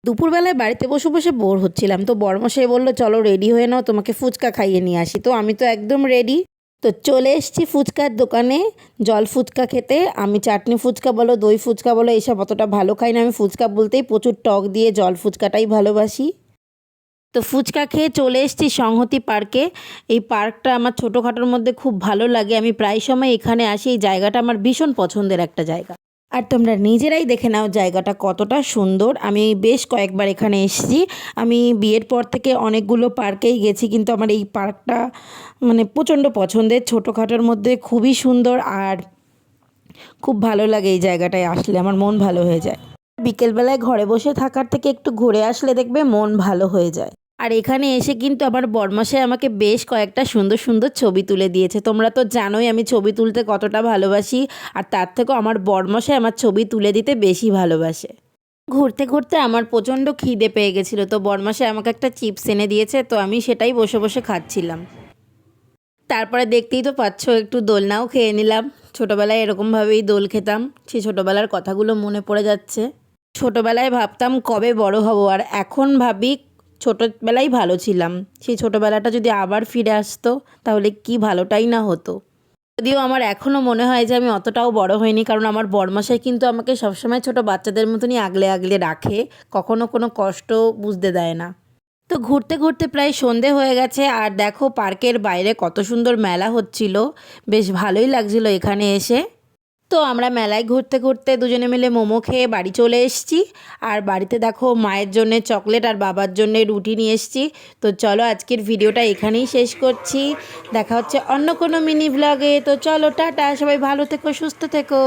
দুপুরবেলায় বাড়িতে বসে বসে বোর হচ্ছিলাম, তো বরমশাই বলল চলো রেডি হয়ে নাও, তোমাকে ফুচকা খাইয়ে নিয়ে আসি। তো আমি তো একদম রেডি, তো চলে এসেছি ফুচকার দোকানে জল ফুচকা খেতে। আমি চাটনি ফুচকা বলো দই ফুচকা বলো এইসব অতটা ভালো খাই না, আমি ফুচকা বলতেই প্রচুর টক দিয়ে জল ফুচকাটাই ভালোবাসি। তো ফুচকা খেয়ে চলে এসেছি সংহতি পার্কে। এই পার্কটা আমার ছোটোখাটোর মধ্যে খুব ভালো লাগে, আমি প্রায় সময় এখানে আসি। এই জায়গাটা আমার ভীষণ পছন্দের একটা জায়গা, আর তোমরা নিজেরাই দেখে নাও জায়গাটা কতটা সুন্দর। আমি বেশ কয়েকবার এখানে এসেছি, আমি বিয়ের পর থেকে অনেকগুলো পার্কেই গেছি, কিন্তু আমার এই পার্কটা মানে প্রচণ্ড পছন্দের। ছোটোখাটোর মধ্যে খুবই সুন্দর, আর খুব ভালো লাগে এই জায়গাটায় আসলে, আমার মন ভালো হয়ে যায়। বিকেলবেলায় ঘরে বসে থাকার থেকে একটু ঘুরে আসলে দেখবে মন ভালো হয়ে যায়। আর এখানে এসে কিন্তু আমার বরমশাই আমাকে বেশ কয়েকটা সুন্দর সুন্দর ছবি তুলে দিয়েছে। তোমরা তো জানোই আমি ছবি তুলতে কতটা ভালোবাসি, আর তার থেকেও আমার বরমশাই আমার ছবি তুলে দিতে বেশি ভালোবাসে। ঘুরতে ঘুরতে আমার প্রচণ্ড খিদে পেয়ে গেছিলো, তো বরমশাই আমাকে একটা চিপস এনে দিয়েছে, তো আমি সেটাই বসে বসে খাচ্ছিলাম। তারপরে দেখতেই তো পাচ্ছ একটু দোলনাও খেয়ে নিলাম। ছোটোবেলায় এরকমভাবেই দোল খেতাম, সেই ছোটোবেলার কথাগুলো মনে পড়ে যাচ্ছে। ছোটোবেলায় ভাবতাম কবে বড় হব, আর এখন ভাবি ছোটোবেলায় ভালো ছিলাম। সেই ছোটোবেলাটা যদি আবার ফিরে আসতো তাহলে কি ভালোটাই না হতো। যদিও আমার এখনও মনে হয় যে আমি অতটাও বড় হইনি, কারণ আমার বরমশাই কিন্তু আমাকে সবসময় ছোটো বাচ্চাদের মতনই আগলে আগলে রাখে, কখনো কোনো কষ্ট বুঝতে দেয় না। তো ঘুরতে ঘুরতে প্রায় সন্ধে হয়ে গেছে, আর দেখো পার্কের বাইরে কত সুন্দর মেলা হচ্ছিল, বেশ ভালোই লাগছিল এখানে এসে। তো আমরা মেলায় ঘুরতে ঘুরতে দুজনে মিলে মোমো খেয়ে বাড়ি চলে এসেছি। আর বাড়িতে দেখো মায়ের জন্যে চকলেট আর বাবার জন্যে রুটি নিয়ে এসেছি। তো চলো আজকের ভিডিওটা এখানেই শেষ করছি, দেখা হচ্ছে অন্য কোনো মিনি ব্লগে। তো চলো টাটা, সবাই ভালো থেকো, সুস্থ থেকো।